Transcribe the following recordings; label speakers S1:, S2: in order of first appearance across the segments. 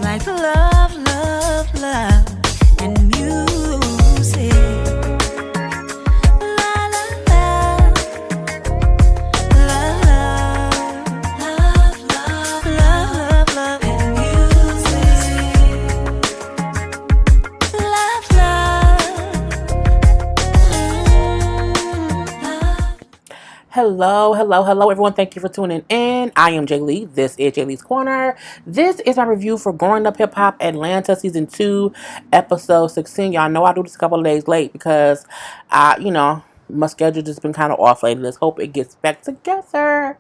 S1: like love, love, love, and music. La la la, love, love, love, love, love, and music. Love, love.
S2: Hello, everyone. Thank you for tuning in. I am Jay Lee. This is Jay Lee's Corner. This is my review for Growing Up Hip Hop Atlanta Season 2, Episode 16. Y'all know I do this a couple of days late because, my schedule just been kind of off lately. Let's hope it gets back together.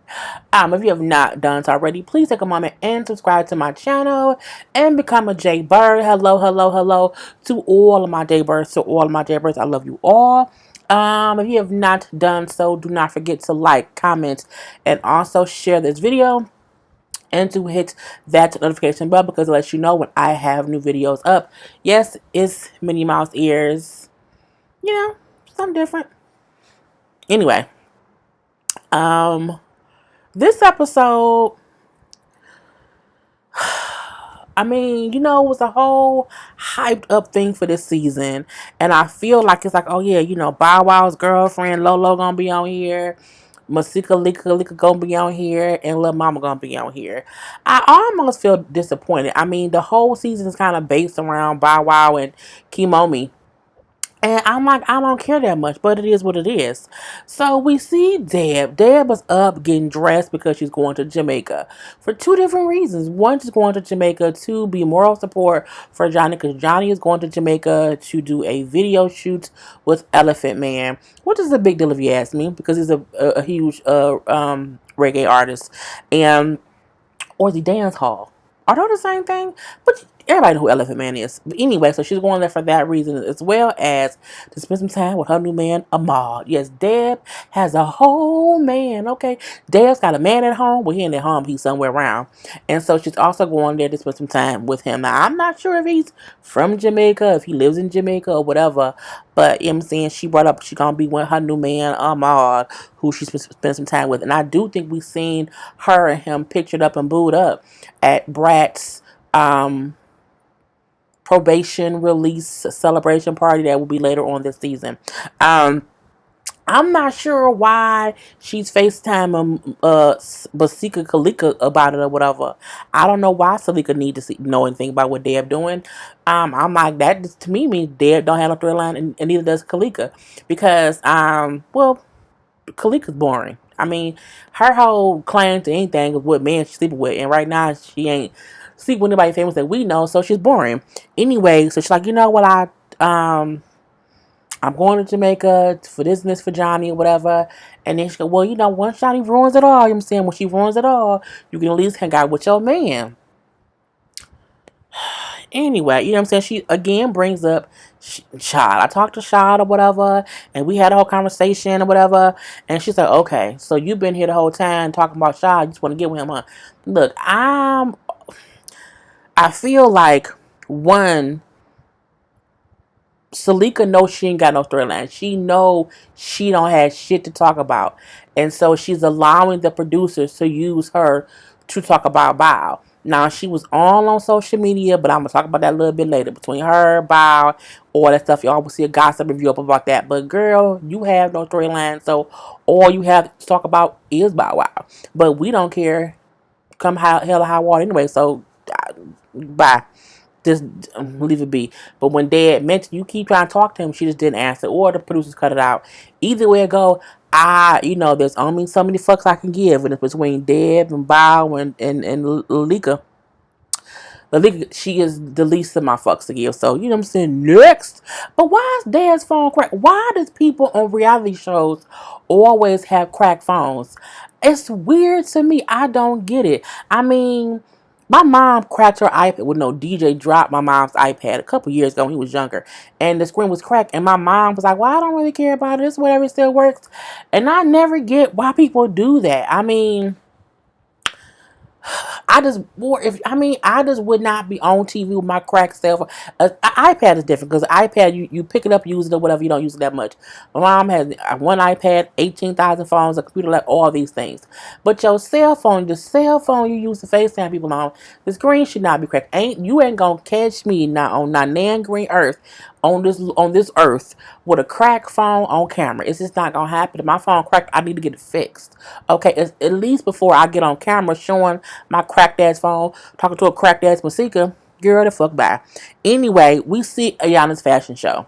S2: If you have not done so already, please take a moment and subscribe to my channel and become a J Bird. Hello to all of my J Birds. I love you all. If you have not done so, do not forget to like, comment, and also share this video and to hit that notification bell because it lets you know when I have new videos up. Yes, it's Minnie Mouse ears. Something different. Anyway, this episode, it was a whole hyped up thing for this season. And I feel like it's like, oh yeah, Bow Wow's girlfriend Lolo gonna be on here. Masika Lika gonna be on here. And Lil Mama gonna be on here. I almost feel disappointed. The whole season is kind of based around Bow Wow and Kimomi. And I'm like, I don't care that much, but it is what it is. So we see Deb. Deb was up getting dressed because she's going to Jamaica for two different reasons. One, she's going to Jamaica to be moral support for Johnny because Johnny is going to Jamaica to do a video shoot with Elephant Man, which is a big deal if you ask me because he's a huge reggae artist. Or the dance hall. Are they the same thing? But everybody know who Elephant Man is. But anyway, so she's going there for that reason as well as to spend some time with her new man, Ahmad. Yes, Deb has a whole man, okay? Deb's got a man at home. Well, he ain't at home. He's somewhere around. And so she's also going there to spend some time with him. Now, I'm not sure if he's from Jamaica, if he lives in Jamaica or whatever. But, I'm saying she brought up she's going to be with her new man, Ahmad, who she's spent some time with. And I do think we've seen her and him pictured up and booed up at Brat's probation release celebration party that will be later on this season. I'm not sure why she's FaceTiming Basika Kalika about it or whatever. I don't know why Salika need to know anything about what Deb doing. I'm like, that to me means Deb don't have no storyline and neither does Kalika. Because, Kalika's boring. Her whole claim to anything is what man she's sleeping with. And right now, she ain't sleeping with anybody famous that we know, so she's boring. Anyway, so she's like, you know what, I'm going to Jamaica for this and this for Johnny or whatever. And then she go, well, once Johnny ruins it all, when she ruins it all, you can at least hang out with your man. Anyway, she again brings up Shad. I talked to Shad or whatever, and we had a whole conversation or whatever, and she's like, okay, so you've been here the whole time talking about Shad, you just want to get with him, huh? Look, I feel like, one, Salika knows she ain't got no storyline. She know she don't have shit to talk about. And so she's allowing the producers to use her to talk about Bow. Now, she was all on social media, but I'm going to talk about that a little bit later. Between her, Bow, all that stuff. Y'all will see a gossip review up about that. But, girl, you have no storyline, so all you have to talk about is Bow Wow. But we don't care. Come hell or high water anyway, so bye. Just leave it be. But when Dad mentioned you keep trying to talk to him, she just didn't answer, or the producers cut it out. Either way it go, there's only so many fucks I can give, and it's between Deb and Bow and Lalika. Lalika, she is the least of my fucks to give. So, what I'm saying? Next. But why is Dad's phone cracked? Why does people on reality shows always have cracked phones? It's weird to me. I don't get it. My mom cracked her iPad. Well, no, DJ dropped my mom's iPad a couple years ago when he was younger. And the screen was cracked. And my mom was like, well, I don't really care about it. It's whatever, it still works. And I never get why people do that. I I just more if I mean I just would not be on TV with my crack cell phone. iPad is different because iPad you pick it up, use it or whatever. You don't use it that much. My mom has one iPad, 18,000 phones, a computer, like all these things. But your cell phone, the cell phone you use to FaceTime people on, the screen should not be cracked. Ain't gonna catch me not on not nan green earth on this earth with a cracked phone on camera. It's just not gonna happen. If my phone cracked, I need to get it fixed. Okay, at least before I get on camera showing my cracked ass phone, talking to a cracked ass Masika, girl, the fuck bye. Anyway, we see Ayana's fashion show.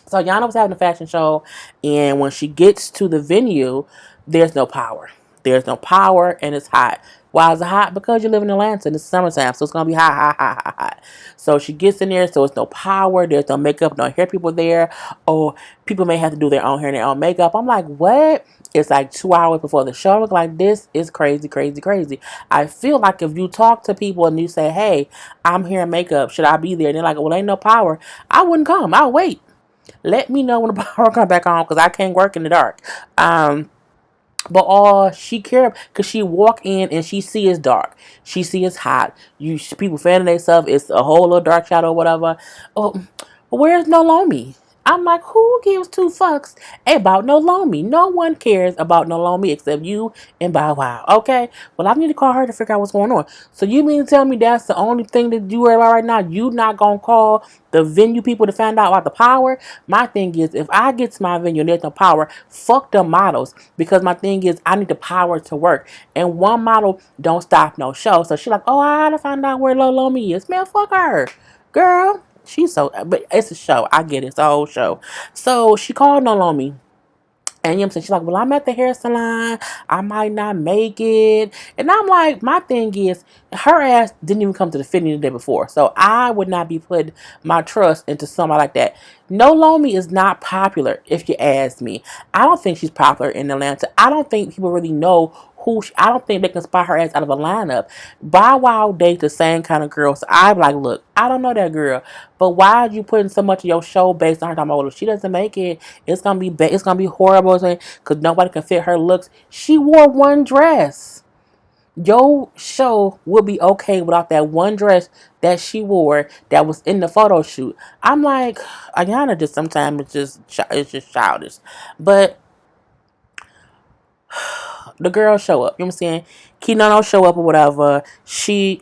S2: So Yana was having a fashion show, and when she gets to the venue, there's no power. There's no power, and it's hot. Why is it hot? Because you live in Atlanta and it's summertime, so it's gonna be hot, hot, hot, hot, hot. So she gets in there, so it's no power. There's no makeup, no hair people there, or people may have to do their own hair and their own makeup. I'm like, what? It's like 2 hours before the show. I'm like, this is crazy, crazy, crazy. I feel like if you talk to people and you say, hey, I'm here in makeup, should I be there? And they're like, well, ain't no power. I wouldn't come. I'll wait. Let me know when the power comes back on because I can't work in the dark. But all she cared because she walk in and she see it's dark. She see it's hot. People fanning themselves. It's a whole little dark shadow or whatever. Oh, where's No Lomi? I'm like, who gives two fucks about No Lomi? No one cares about No Lomi except you and Bow Wow. Okay? Well, I need to call her to figure out what's going on. So you mean to tell me that's the only thing that you worry about right now? You not gonna call the venue people to find out about the power? My thing is, if I get to my venue and there's no power, fuck the models. Because my thing is, I need the power to work. And one model don't stop no show. So she like, oh, I gotta find out where Lomi is. Man, fuck her. Girl. She's so, but it's a show. I get it. It's a whole show. So she called Nolomi. And you know what I'm saying? She's like, well, I'm at the hair salon. I might not make it. And I'm like, my thing is, her ass didn't even come to the fitting the day before. So I would not be putting my trust into somebody like that. No Lomi is not popular, if you ask me. I don't think she's popular in Atlanta. I don't think people really know I don't think they can spot her ass out of a lineup. Bow Wow dates the same kind of girl. So I'm like, look, I don't know that girl, but why are you putting so much of your show based on her? Talking about, well, if she doesn't make it, it's gonna be it's gonna be horrible because nobody can fit her looks. She wore one dress. Your show would be okay without that one dress that she wore that was in the photo shoot. I'm like, Ayana just sometimes it's just childish, but the girls show up. You know what I'm saying? Kinono show up or whatever. She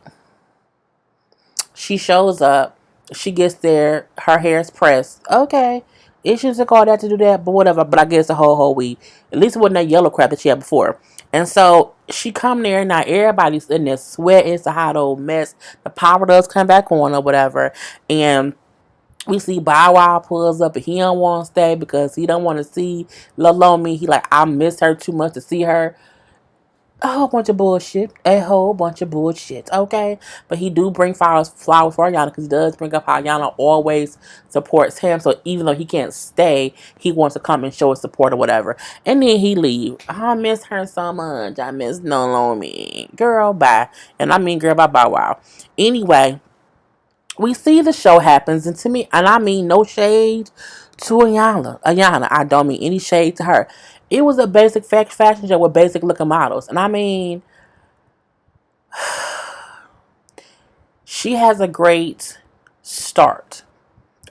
S2: shows up. She gets there. Her hair is pressed. Okay. It should have called that to do that, but whatever. But I guess the whole week. At least it wasn't that yellow crap that she had before. And so she come there. Now everybody's in there sweating. It's a hot old mess. The power does come back on or whatever. And we see Bow Wow pulls up and he don't want to stay because he don't want to see Lomi. He like, I miss her too much to see her. A whole bunch of bullshit. A whole bunch of bullshit. Okay? But he do bring flowers for Ayana because he does bring up how Ayana always supports him. So even though he can't stay, he wants to come and show his support or whatever. And then he leave. I miss her so much. I miss Nolomi. Girl, bye. And I mean girl, bye Bow Wow. Anyway, we see the show happens, and to me, and I mean no shade to Ayana. I don't mean any shade to her. It was a basic fashion show with basic looking models, and I mean, she has a great start.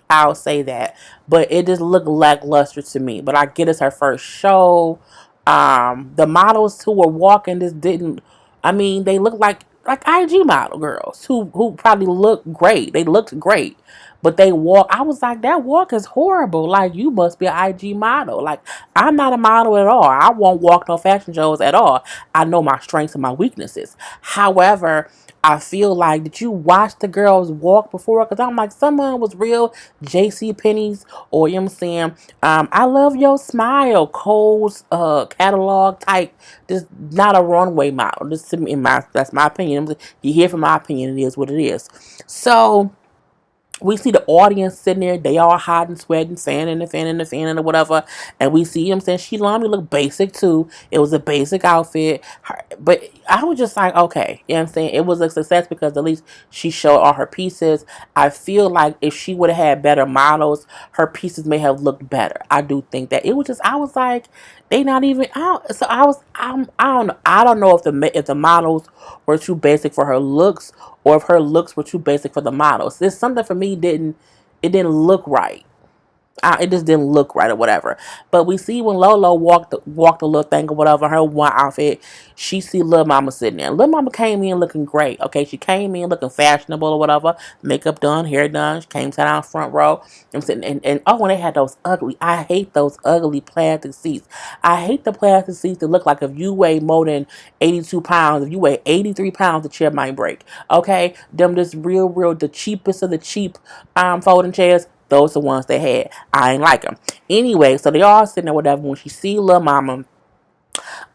S2: I'll say that, but it just looked lackluster to me. But I get it's her first show. The models who were walking this didn't. I mean, they look like IG model girls who probably look great. They looked great, but they walk. I was like, that walk is horrible. Like you must be an IG model. Like I'm not a model at all. I won't walk no fashion shows at all. I know my strengths and my weaknesses. However, I feel like, did you watch the girls walk before? Because I'm like, someone was real JC Penney's or, you know what I'm saying, I love your smile, Cole's catalog type, just not a runway model. Just to me, that's my opinion. You hear from my opinion, it is what it is. So we see the audience sitting there, they all hot and sweating, fanning or whatever. And we see him saying she Lomi look basic too. It was a basic outfit. But I was just like, okay, you know what I'm saying? It was a success because at least she showed all her pieces. I feel like if she would have had better models, her pieces may have looked better. I do think that it was just, I was like, they not even out. So I don't know if the models were too basic for her looks or if her looks were too basic for the models. There's something for me it didn't look right. It just didn't look right or whatever. But we see when Lolo walked a little thing or whatever, her one outfit, she see Lil Mama sitting there. Lil Mama came in looking great. Okay, she came in looking fashionable or whatever, makeup done, hair done. She came sat down front row. I'm sitting and oh, and they had those ugly. I hate those ugly plastic seats. I hate the plastic seats that look like if you weigh more than 82 pounds, if you weigh 83 pounds, the chair might break. Okay, them just real the cheapest of the cheap folding chairs. Those are the ones they had. I ain't like them. Anyway, so they all sitting there, whatever. When she see Lil Mama,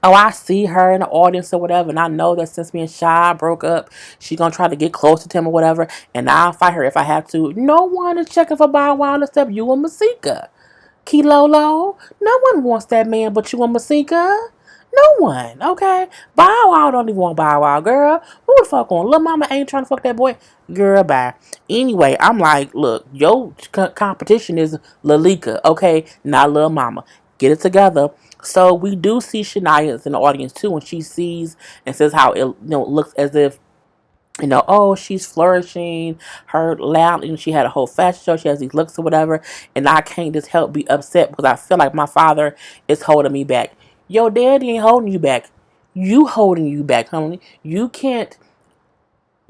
S2: oh, I see her in the audience or whatever, and I know that since me and Shy broke up, she gonna try to get closer to him or whatever, and I'll fight her if I have to. No one is checking for Bow Wow except you and Masika. Kilolo, no one wants that man but you and Masika. No one, okay? Bow Wow don't even want Bow Wow, girl. Who the fuck on? Lil Mama ain't trying to fuck that boy. Girl, bye. Anyway, I'm like, look, your competition is Lalika, okay? Not Lil Mama. Get it together. So we do see Shania in the audience too, and she sees and says how it looks as if oh, she's flourishing, her loud, and she had a whole fashion show, she has these looks or whatever, and I can't just help be upset because I feel like my father is holding me back. Your daddy ain't holding you back. You holding you back, honey. You can't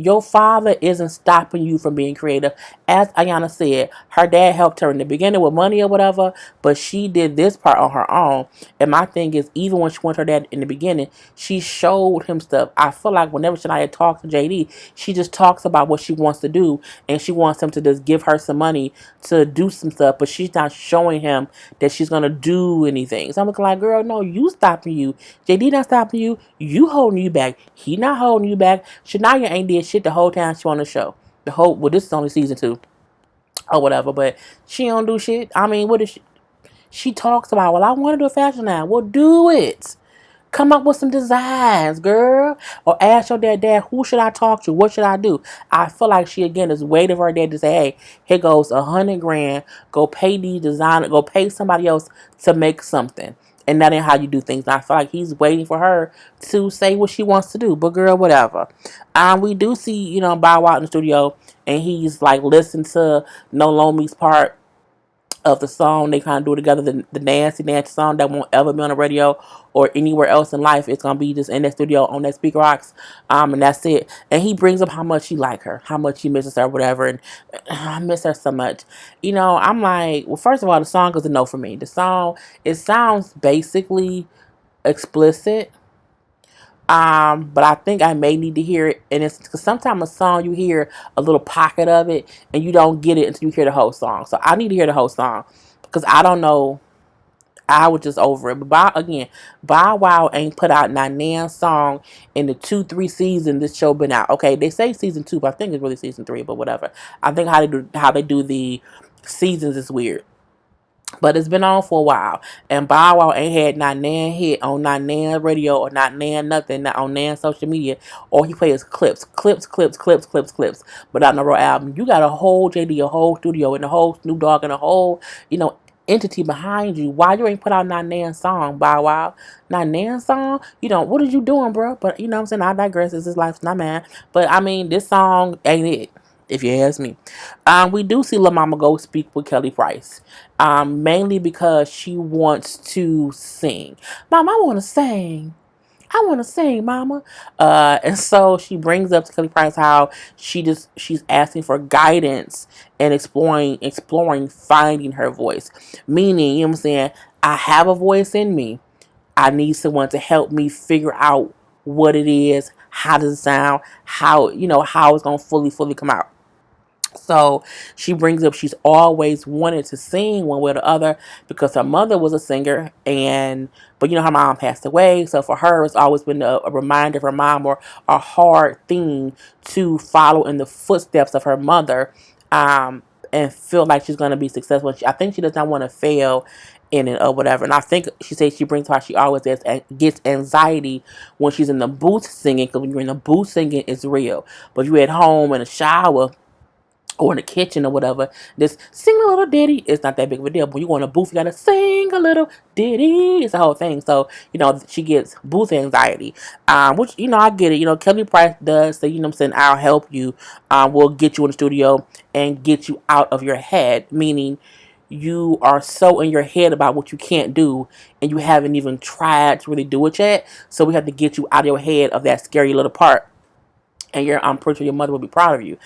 S2: your father isn't stopping you from being creative. As Ayana said, her dad helped her in the beginning with money or whatever, but she did this part on her own. And my thing is, even when she went to her dad in the beginning, she showed him stuff. I feel like whenever Shania talks to JD, she just talks about what she wants to do, and she wants him to just give her some money to do some stuff, but she's not showing him that she's going to do anything. So I'm looking like, girl, no, you stopping you. JD not stopping you. You holding you back. He not holding you back. Shania ain't did shit the whole time she on the show. This is only season 2 or whatever, but she don't do shit. I mean, what is she talks about, well, I want to do a fashion line. Well, do it. Come up with some designs, girl. Or ask your dad, who should I talk to? What should I do? I feel like she, again, is waiting for her dad to say, hey, here goes $100,000. Go pay these designers. Go pay somebody else to make something. And that ain't how you do things. And I feel like he's waiting for her to say what she wants to do. But girl, whatever. We do see, Bow Wow in the studio. And he's like, listen to No Lomi's part of the song. They kind of do it together. The nasty song that won't ever be on the radio or anywhere else in life. It's gonna be just in that studio on that speaker box, and that's it. And he brings up how much he like her, how much he misses her, whatever. And I miss her so much. I'm like, well, first of all, the song is a no for me. The song, it sounds basically explicit. But I think I may need to hear it, and it's because sometimes a song you hear a little pocket of it, and you don't get it until you hear the whole song. So I need to hear the whole song because I don't know. I was just over it. But Bow Wow ain't put out not nan song in the 2-3 seasons this show been out. Okay, they say season 2, but I think it's really season 3. But whatever. I think how they do the seasons is weird. But it's been on for a while. And Bow Wow ain't had not nan hit on not nan radio or not nan nothing, not on nan social media. All he plays clips. But not no real album. You got a whole JD, a whole studio, and a whole Snoop Dogg, and a whole, entity behind you. Why you ain't put out not nan song, Bow Wow? Not nan song? What are you doing, bro? But you know what I'm saying? I digress. This is life's not mad. But I mean, this song ain't it, if you ask me. We do see Lil Mama go speak with Kelly Price. Mainly because she wants to sing. Mom, I want to sing. I want to sing, Mama. And so she brings up to Kelly Price how she's asking for guidance and exploring finding her voice. Meaning, you know what I'm saying? I have a voice in me. I need someone to help me figure out what it is, how does it sound, how it's gonna fully come out. So she brings up she's always wanted to sing one way or the other because her mother was a singer, but her mom passed away. So for her, it's always been a reminder of her mom, or a hard thing to follow in the footsteps of her mother. and feel like she's gonna be successful. I think she does not want to fail in it or whatever. And I think she says she brings her. She always gets anxiety when she's in the booth singing, because when you're in the booth singing, it's real. But you're at home in a shower or in the kitchen or whatever, just sing a little ditty. It's not that big of a deal. But when you go in a booth, you gotta sing a little ditty. It's the whole thing. So, she gets booth anxiety. Which, I get it. Kelly Price does say, I'm saying, I'll help you. We'll get you in the studio and get you out of your head. Meaning you are so in your head about what you can't do and you haven't even tried to really do it yet. So we have to get you out of your head of that scary little part. And I'm pretty sure your mother will be proud of you.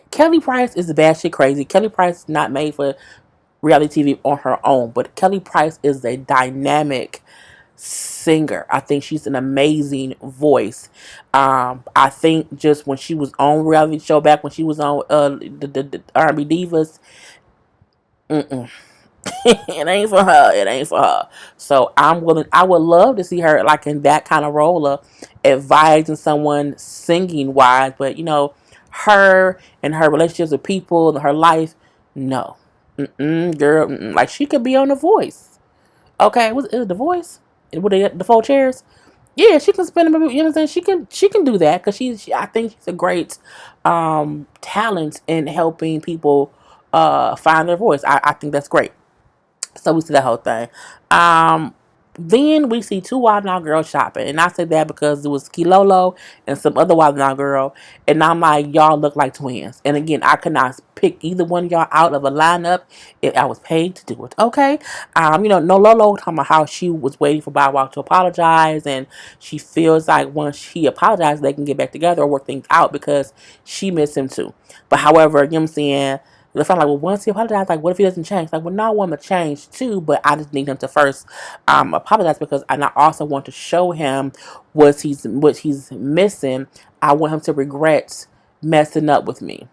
S2: Kelly Price is batshit crazy. Kelly Price is not made for reality TV on her own, but Kelly Price is a dynamic singer. I think she's an amazing voice. I think just when she was on reality show back when she was on the R&B Divas, it ain't for her. It ain't for her. So I would love to see her like in that kind of role of advising someone singing wise. But her and her relationships with people and her life, no, girl, like she could be on The Voice. Okay, was it The Voice? With the four chairs? Yeah, she can spin them. You know what I'm saying? She can do that because I think she's a great talent in helping people find their voice. I think that's great. So we see that whole thing. Then we see two Wild Now girls shopping. And I say that because it was Kilolo and some other Wild Now girl. And I'm like, y'all look like twins. And again, I could not pick either one of y'all out of a lineup if I was paid to do it. Okay? No Lolo talking about how she was waiting for Bow Wow to apologize. And she feels like once she apologizes, they can get back together or work things out because she missed him too. But however, you know what I'm saying? If I'm like, well, once he apologizes, like, what if he doesn't change? Like, well, no, I want him to change too, but I just need him to first apologize because, and I also want to show him what he's missing. I want him to regret messing up with me.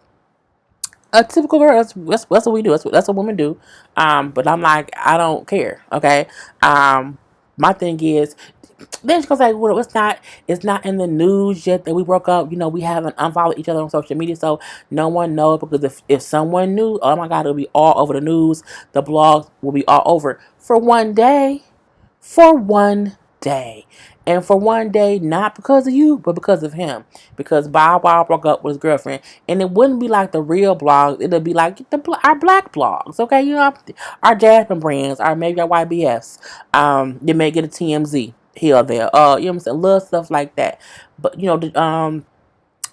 S2: A typical girl, that's what we do. That's what women do. But I'm like, I don't care. Okay. My thing is, then she's gonna say, well, it's not in the news yet that we broke up. We haven't unfollowed each other on social media, so no one knows. Because if someone knew, oh my God, it'll be all over the news. The blogs will be all over for one day. For one day. And for one day, not because of you, but because of him. Because Bow Wow broke up with his girlfriend. And it wouldn't be like the real blogs. It'll be like our black blogs. Okay? Our Jasmine brands, our maybe our YBS. They may get a TMZ here or there. You know what I'm saying? Little stuff like that. But, the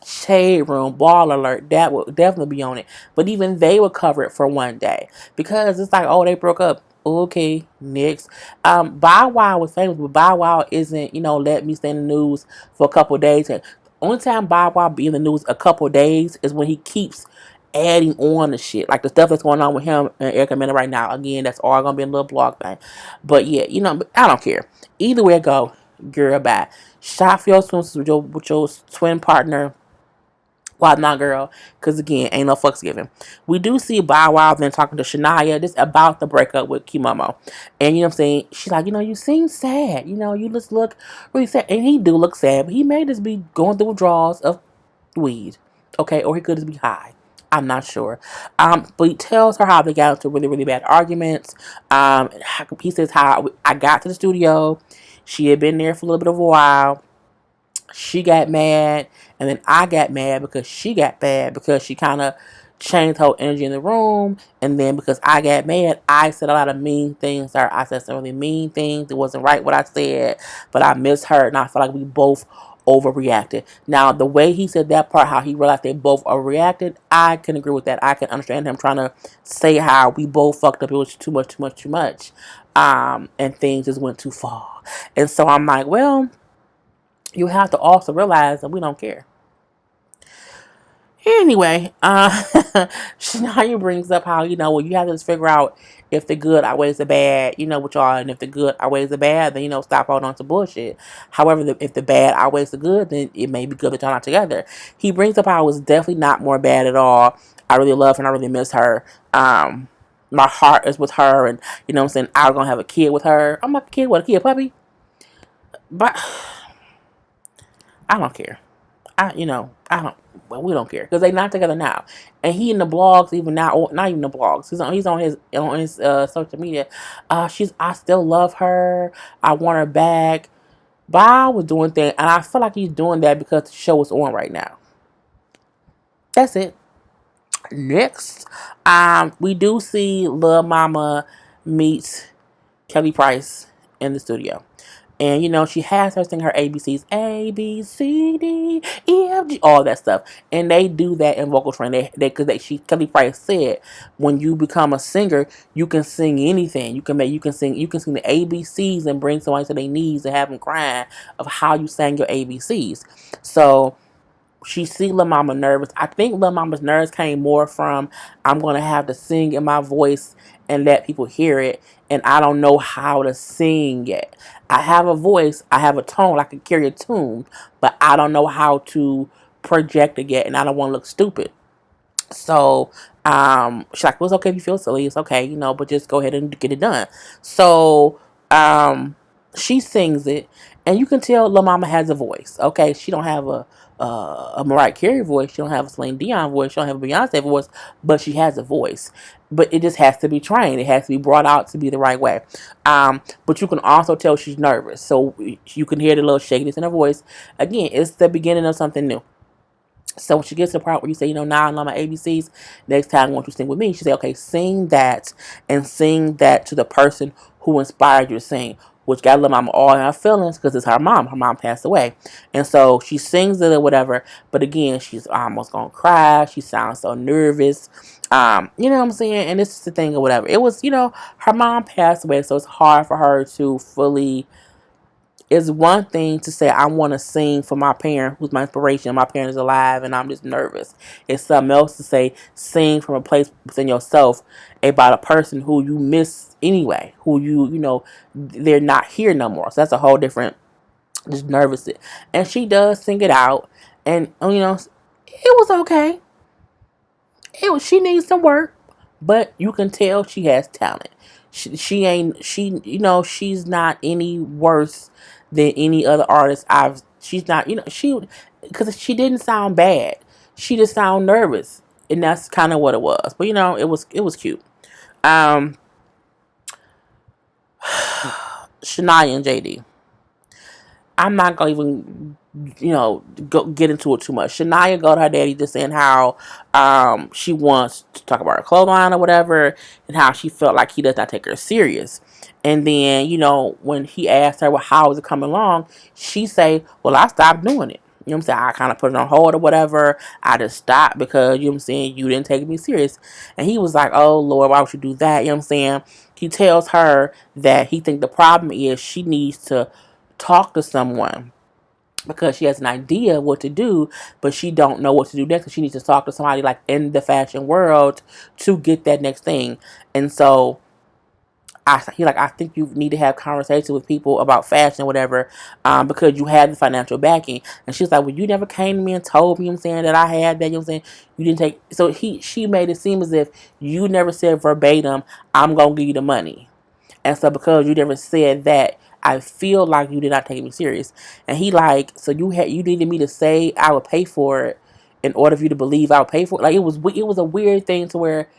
S2: Shade Room, Ball Alert, that would definitely be on it. But even they would cover it for one day. Because it's like, oh, they broke up. Okay, next. Bow Wow was famous, but Bow Wow isn't, let me stay in the news for a couple of days. The only time Bow Wow be in the news a couple of days is when he keeps adding on the shit. Like the stuff that's going on with him and Erica Mena right now. Again, that's all gonna be a little blog thing. But yeah, I don't care. Either way it go, girl, bye. Shop for your swimsuits with your twin partner. Well, not girl, because again, ain't no fucks given. We do see Bow Wow then talking to Shania just about the breakup with Kimomo. And you know what I'm saying? She's like, you seem sad. You just look really sad. And he do look sad, but he may just be going through withdrawals of weed. Okay, or he could just be high. I'm not sure. But he tells her how they got into really, really bad arguments. He says how I got to the studio. She had been there for a little bit of a while. She got mad, and then I got mad because she got mad because she kind of changed her energy in the room, and then because I got mad, I said a lot of mean things to her. I said some really mean things. It wasn't right what I said, but I misheard, and I feel like we both overreacted. Now, the way he said that part, how he realized they both overreacted, I can agree with that. I can understand him trying to say how we both fucked up. It was too much, too much, too much, and things just went too far. And so I'm like, well, you have to also realize that we don't care. Anyway, Shania brings up how, well, you have to just figure out if the good outweighs the bad, with y'all, and if the good outweighs the bad, then, stop holding on to bullshit. However, if the bad outweighs the good, then it may be good that y'all not together. He brings up how it was definitely not more bad at all. I really love her and I really miss her. My heart is with her, and, what I'm saying, I'm going to have a kid with her. I'm like, a kid? What, a kid, puppy? But I don't care. I don't. But we don't care because they not together now. And he in the blogs even now, or not even the blogs. He's on his social media. I still love her. I want her back. Bob was doing things, and I feel like he's doing that because the show is on right now. That's it. Next, we do see Lil Mama meet Kelly Price in the studio. And she has her sing her ABCs, A B C D E F G, all that stuff. And they do that in vocal training. Kelly Price said, when you become a singer, you can sing anything. You can sing the ABCs and bring somebody to their knees and have them crying of how you sang your ABCs. So she see Lil Mama nervous. I think Lil Mama's nerves came more from, I'm gonna have to sing in my voice and let people hear it, and I don't know how to sing yet. I have a voice, I have a tone, I can carry a tune, but I don't know how to project it yet, and I don't want to look stupid. So she's like, well, it's okay if you feel silly, it's okay, but just go ahead and get it done. So she sings it, and you can tell Lil Mama has a voice. Okay, she don't have a Mariah Carey voice, she don't have a Celine Dion voice, she don't have a Beyonce voice, but she has a voice. But it just has to be trained. It has to be brought out to be the right way. But you can also tell she's nervous, so you can hear the little shakiness in her voice. Again, it's the beginning of something new. So when she gets to the part where you say, now I know my ABCs, next time I want you to sing with me, she say, okay, sing that, and sing that to the person who inspired you to sing, which got Lil Mama all in her feelings because it's her mom. Her mom passed away. And so she sings it or whatever, but again, she's almost going to cry. She sounds so nervous. You know what I'm saying? And this is the thing or whatever. It was, her mom passed away, so it's hard for her to fully. It's one thing to say, I want to sing for my parent who's my inspiration. My parent is alive and I'm just nervous. It's something else to say, sing from a place within yourself about a person who you miss anyway, who they're not here no more. So that's a whole different, just nervous. And she does sing it out. And, it was okay. She needs some work, but you can tell she has talent. She's not any worse than any other artist she's not, because she didn't sound bad. She just sounded nervous. And that's kind of what it was. But it was cute. Shania and JD. I'm not gonna even, go get into it too much. Shania go to her daddy just saying how she wants to talk about her clothing line or whatever, and how she felt like he does not take her serious. And then, when he asked her, well, how is it coming along? She say, well, I stopped doing it. You know what I'm saying? I kind of put it on hold or whatever. I just stopped because, you know what I'm saying, you didn't take me serious. And he was like, oh, Lord, why would you do that? You know what I'm saying? He tells her that he think the problem is she needs to talk to someone because she has an idea of what to do, but she don't know what to do next. She needs to talk to somebody like in the fashion world to get that next thing. And so I think you need to have conversations with people about fashion or whatever, because you have the financial backing. And she's like, well, you never came to me and told me, you know what I'm saying, that I had that, you know what I'm saying, you didn't take. So she made it seem as if you never said verbatim, I'm gonna give you the money. And so because you never said that, I feel like you did not take me serious. And he like, so you needed me to say I would pay for it in order for you to believe I would pay for it. Like it was a weird thing to where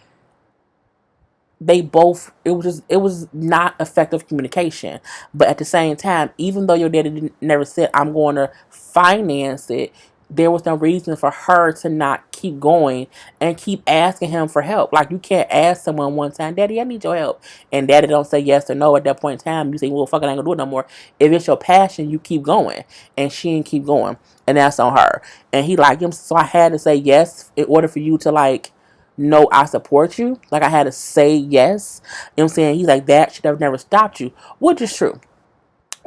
S2: it was not effective communication. But at the same time, even though your daddy never said I'm going to finance it, there was no reason for her to not keep going and keep asking him for help. Like, you can't ask someone one time, Daddy, I need your help, and Daddy don't say yes or no at that point in time. You say, well, fuck it, I ain't gonna do it no more. If it's your passion, you keep going. And she didn't keep going, and that's on her. And he like, so I had to say yes in order for you to like, no, I support you. Like, I had to say yes. You know what I'm saying? He's like, that should have never stopped you, which is true.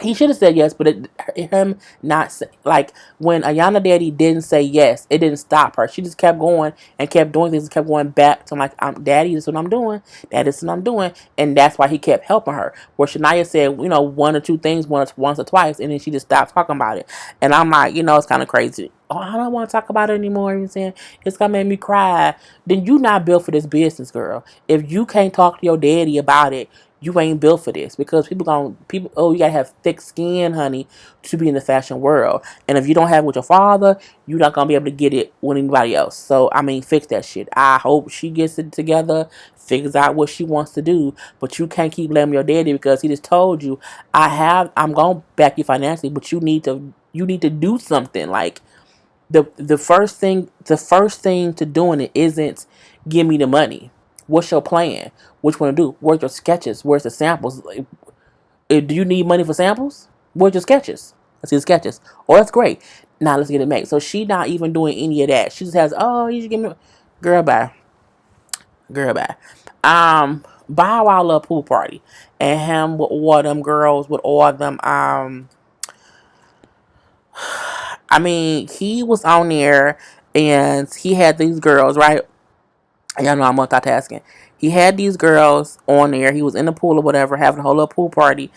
S2: He should have said yes, but him not say, like, when Ayana Daddy didn't say yes, it didn't stop her. She just kept going and kept doing things and kept going back to like, Daddy, this is what I'm doing. That is what I'm doing. And that's why he kept helping her. Where Shania said, one or two things once or twice, and then she just stopped talking about it. And I'm like, it's kind of crazy. oh, I don't want to talk about it anymore. You know what I'm saying? It's gonna make me cry. Then you not built for this business, girl. If you can't talk to your daddy about it, you ain't built for this because people. Oh, you gotta have thick skin, honey, to be in the fashion world. And if you don't have it with your father, you're not gonna be able to get it with anybody else. So I mean, fix that shit. I hope she gets it together, figures out what she wants to do. But you can't keep blaming your daddy because he just told you, I'm gonna back you financially, but you need to do something. Like the first thing to doing it isn't give me the money. What's your plan? What you want to do? Where's your sketches? Where's the samples? Like, do you need money for samples? Where's your sketches? Let's see the sketches. Oh, that's great. Now let's get it made. So she not even doing any of that. She just has, oh, you should give me, girl, bye, girl, bye. Bow Wow little pool party, and him with all them girls with all them. I mean, he was on there, and he had these girls, right? Y'all know I'm multitasking. He had these girls on there. He was in the pool or whatever, having a whole little pool party.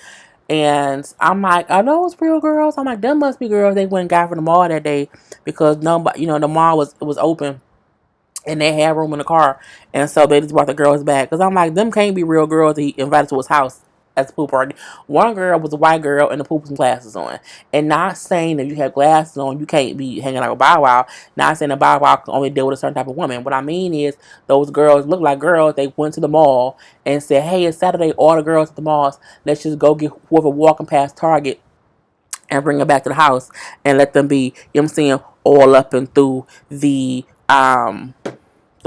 S2: And I'm like, I know it's real girls. I'm like, them must be girls they went and got from the mall that day because nobody, the mall was open and they had room in the car, and so they just brought the girls back. Cause I'm like, them can't be real girls he invited to his house at the pool party. One girl was a white girl in the pool with some glasses on, and not saying that you have glasses on you can't be hanging out with Bow Wow. Not saying that Bow Wow can only deal with a certain type of woman. What I mean is those girls look like girls. They went to the mall and said, "Hey, it's Saturday. All the girls at the malls. Let's just go get whoever walking past Target." And bring them back to the house and let them be, you know what I'm saying, all up and through the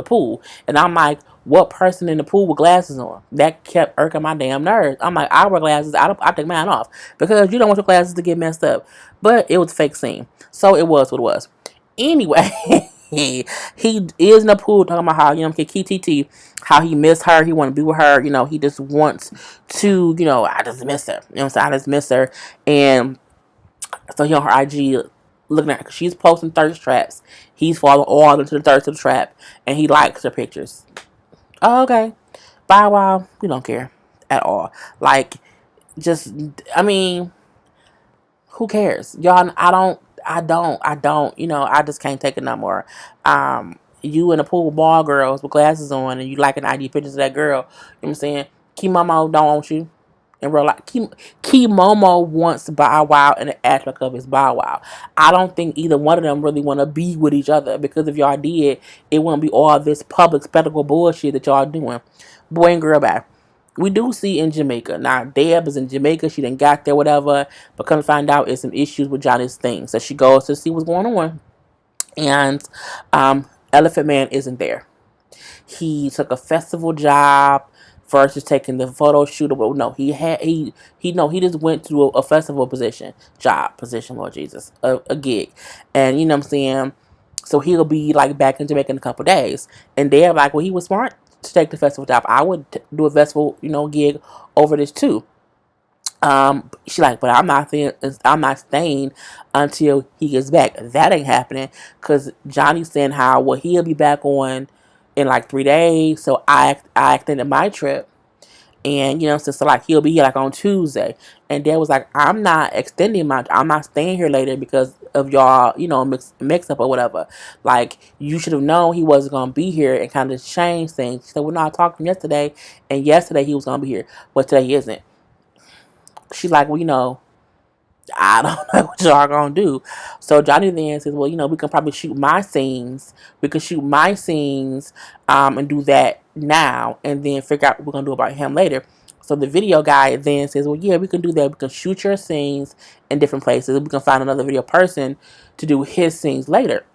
S2: pool. And I'm like, what person in the pool with glasses on? That kept irking my damn nerves. I'm like, I wear glasses. I take mine off because you don't want your glasses to get messed up. But it was a fake scene. So it was what it was. Anyway, he is in the pool talking about how, KTT, how he missed her. He want to be with her. He just wants to, I just miss her. You know what I'm saying? I just miss her. And so he on her IG looking at her. She's posting thirst traps. He's falling all into the thirst of the trap, and he likes her pictures. Oh, okay. Bow Wow, we don't care at all. Like, just, I mean, who cares, y'all? I don't. I just can't take it no more. You in a pool with ball girls with glasses on, and you like an ID pictures of that girl. You know what I'm saying? Kimomo don't want you. In real life, Key Momo wants Bow Wow and the aspect of his Bow Wow. I don't think either one of them really want to be with each other because if y'all did, it wouldn't be all this public spectacle bullshit that y'all doing. Boy and girl back. We do see in Jamaica. Now, Deb is in Jamaica. She didn't got there, whatever. But come to find out, it's some issues with Johnny's thing. So she goes to see what's going on. And Elephant Man isn't there. He took a festival job versus taking the photo shoot. But no, he just went to a festival position, Lord Jesus, a gig, and you know what I'm saying. So he'll be like back in Jamaica in a couple days, and they're like, well, he was smart to take the festival job. I would do a festival, gig over this too. She like, but I'm not staying until he gets back. That ain't happening because Johnny's saying how well he'll be back on in like 3 days. So I extended my trip, and so like he'll be here like on Tuesday. And Dad was like, I'm not staying here later because of y'all, mix up or whatever. Like you should have known he wasn't gonna be here and kind of change things. She said, we're not talking yesterday, and yesterday he was gonna be here, but today he isn't. She's like, well, I don't know what y'all gonna do. So Johnny then says, well, we can probably shoot my scenes. We can shoot my scenes, and do that now, and then figure out what we're gonna do about him later. So the video guy then says, well, yeah, we can do that. We can shoot your scenes in different places. We can find another video person to do his scenes later.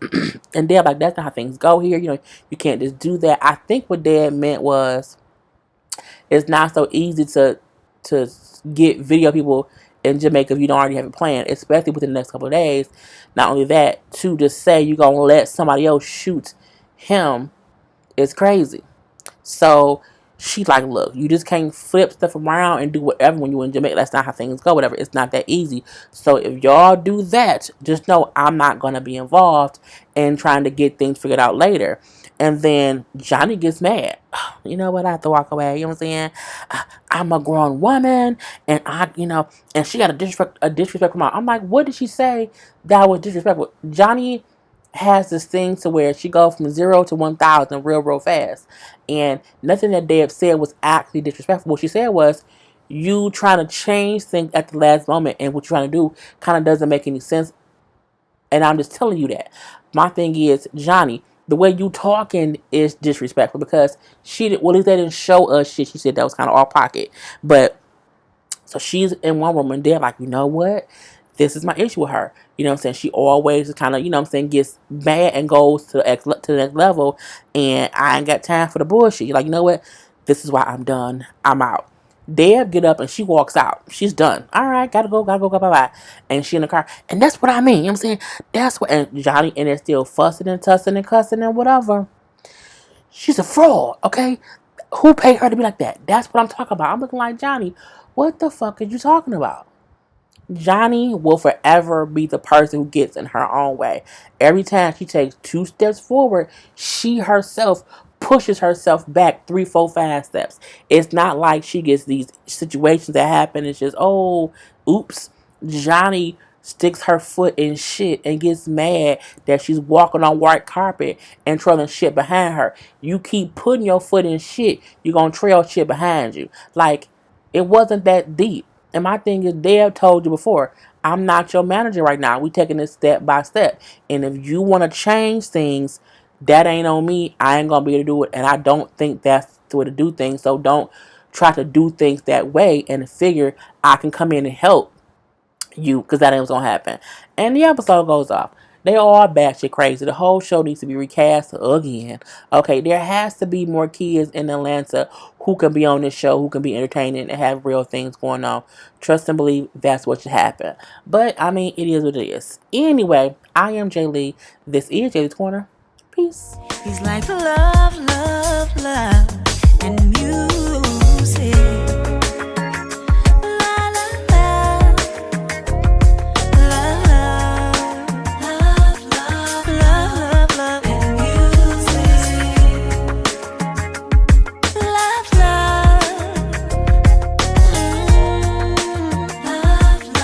S2: And they're like, that's not how things go here. You can't just do that. I think what Dad meant was it's not so easy to get video people in Jamaica if you don't already have it planned, especially within the next couple of days. Not only that, to just say you're gonna let somebody else shoot him is crazy. So she's like, look, you just can't flip stuff around and do whatever when you're in Jamaica. That's not how things go, whatever. It's not that easy. So if y'all do that, just know I'm not gonna be involved in trying to get things figured out later. And then Johnny gets mad. You know what? I have to walk away. You know what I'm saying? I'm a grown woman, and and she got a disrespect from her. I'm like, what did she say that was disrespectful? Johnny has this thing to where she goes from 0 to 1,000 real fast. And nothing that Deb said was actually disrespectful. What she said was, you trying to change things at the last moment, and what you're trying to do kind of doesn't make any sense. And I'm just telling you that. My thing is, Johnny, the way you talking is disrespectful, because she did, well, at least they didn't show us shit. She said that was kind of off pocket. But so she's in one room, and they're like, you know what? This is my issue with her. You know what I'm saying? She always kind of, you know what I'm saying, gets mad and goes to the next level. And I ain't got time for the bullshit. You're like, you know what? This is why I'm done. I'm out. Deb get up and she walks out. She's done. All right, gotta go, bye. And she in the car. And that's what I mean. You know what I'm saying? That's what, and Johnny in there still fussing and tussing and cussing and whatever. She's a fraud, okay? Who paid her to be like that? That's what I'm talking about. I'm looking like, Johnny, what the fuck are you talking about? Johnny will forever be the person who gets in her own way. Every time she takes 2 steps forward, she herself pushes herself back 3, 4, 5 steps. It's not like she gets these situations that happen. It's just, oh, oops. Johnny sticks her foot in shit and gets mad that she's walking on white carpet and trailing shit behind her. You keep putting your foot in shit, you're going to trail shit behind you. Like, it wasn't that deep. And my thing is, Deb told you before, I'm not your manager right now. We taking this step by step. And if you want to change things, that ain't on me. I ain't going to be able to do it. And I don't think that's the way to do things. So don't try to do things that way and figure I can come in and help you, because that ain't what's gonna happen. And the episode goes off. They all batshit crazy. The whole show needs to be recast again. Okay, there has to be more kids in Atlanta who can be on this show, who can be entertaining and have real things going on. Trust and believe that's what should happen. But I mean, it is what it is. Anyway, I am Jay Lee. This is Jay's Corner. Peace.
S1: He's like love, love, love, and